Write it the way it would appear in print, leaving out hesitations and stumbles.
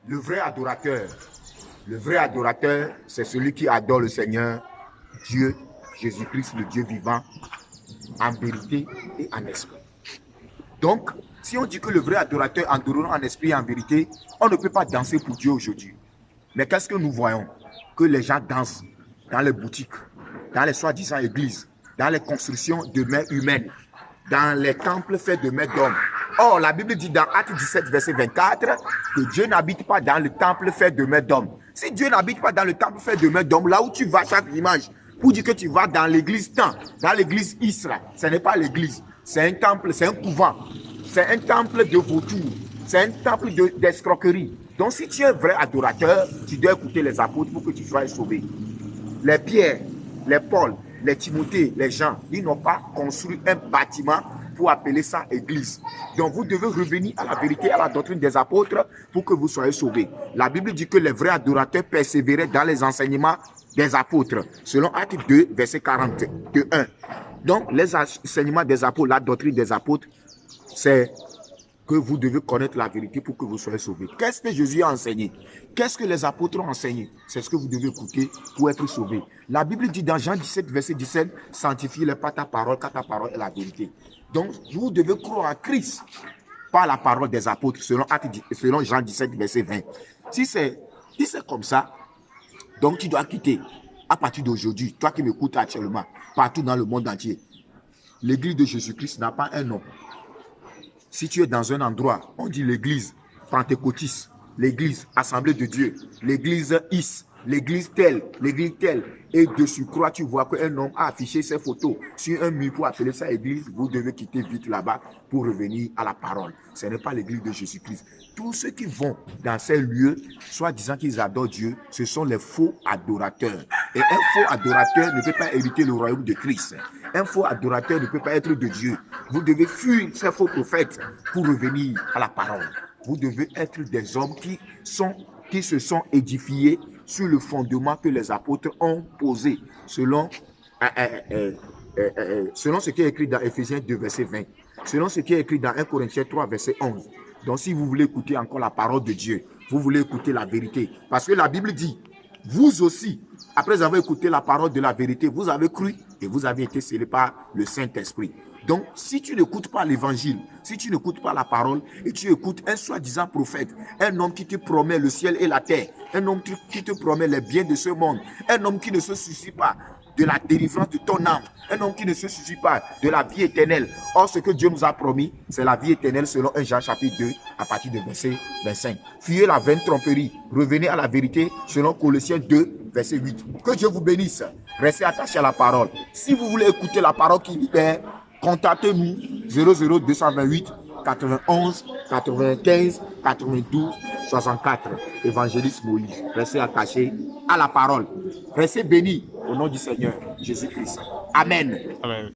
Le vrai adorateur, c'est celui qui adore le Seigneur, Dieu, Jésus-Christ, le Dieu vivant, en vérité et en esprit. Donc, si on dit que le vrai adorateur adorera en esprit et en vérité, on ne peut pas danser pour Dieu aujourd'hui. Mais qu'est-ce que nous voyons? Que les gens dansent dans les boutiques, dans les soi-disant églises, dans les constructions de mains humaines, dans les temples faits de mains d'hommes. Or, la Bible dit dans Actes 17, verset 24, que Dieu n'habite pas dans le temple fait de mains d'hommes. Si Dieu n'habite pas dans le temple fait de mains d'hommes, là où tu vas chaque dimanche, pour dire que tu vas dans l'église tant, dans l'église Isra, ce n'est pas l'église, c'est un temple, c'est un couvent, c'est un temple de vautours, c'est un temple d'escroquerie. Donc, si tu es un vrai adorateur, tu dois écouter les apôtres pour que tu sois sauvé. Les Pierre, les Paul, les Timothée, les Jean, ils n'ont pas construit un bâtiment pour appeler ça église. Donc, vous devez revenir à la vérité, à la doctrine des apôtres pour que vous soyez sauvés. La Bible dit que les vrais adorateurs persévéraient dans les enseignements des apôtres, selon Actes 2, verset 41. Donc, les enseignements des apôtres, la doctrine des apôtres, c'est que vous devez connaître la vérité pour que vous soyez sauvés. Qu'est-ce que Jésus a enseigné? Qu'est-ce que les apôtres ont enseigné? C'est ce que vous devez écouter pour être sauvés. La Bible dit dans Jean 17, verset 17, « Sanctifie-les par ta parole, car ta parole est la vérité. » Donc, vous devez croire en Christ par la parole des apôtres, selon Jean 17, verset 20. Si c'est comme ça, donc tu dois quitter à partir d'aujourd'hui, toi qui m'écoutes actuellement, partout dans le monde entier. L'église de Jésus-Christ n'a pas un nom. Si tu es dans un endroit, on dit l'église pentecôtiste, l'église assemblée de Dieu, l'église Is, l'église telle, et de surcroît, tu vois qu'un homme a affiché ses photos sur un mur pour appeler ça église, vous devez quitter vite là-bas pour revenir à la parole. Ce n'est pas l'église de Jésus-Christ. Tous ceux qui vont dans ces lieux, soit disant qu'ils adorent Dieu, ce sont les faux adorateurs. Et un faux adorateur ne peut pas hériter le royaume de Christ. Un faux adorateur ne peut pas être de Dieu. Vous devez fuir ces faux prophètes pour revenir à la parole. Vous devez être des hommes qui se sont édifiés sur le fondement que les apôtres ont posé, selon ce qui est écrit dans Ephésiens 2, verset 20, selon ce qui est écrit dans 1 Corinthiens 3, verset 11. Donc, si vous voulez écouter encore la parole de Dieu, vous voulez écouter la vérité, parce que la Bible dit, vous aussi, après avoir écouté la parole de la vérité, vous avez cru et vous avez été scellés par le Saint-Esprit. Donc, si tu n'écoutes pas l'évangile, si tu n'écoutes pas la parole et tu écoutes un soi-disant prophète, un homme qui te promet le ciel et la terre, un homme qui te promet les biens de ce monde, un homme qui ne se soucie pas de la délivrance de ton âme, un homme qui ne se soucie pas de la vie éternelle. Or, ce que Dieu nous a promis, c'est la vie éternelle selon 1 Jean chapitre 2, à partir de verset 25. Fuyez la vaine tromperie, revenez à la vérité selon Colossiens 2, verset 8. Que Dieu vous bénisse. Restez attachés à la parole. Si vous voulez écouter la parole qui libère, contactez-nous 00228 91 95 92 64. Évangéliste Moïse. Restez attachés à la parole. Restez bénis au nom du Seigneur Jésus-Christ. Amen. Amen.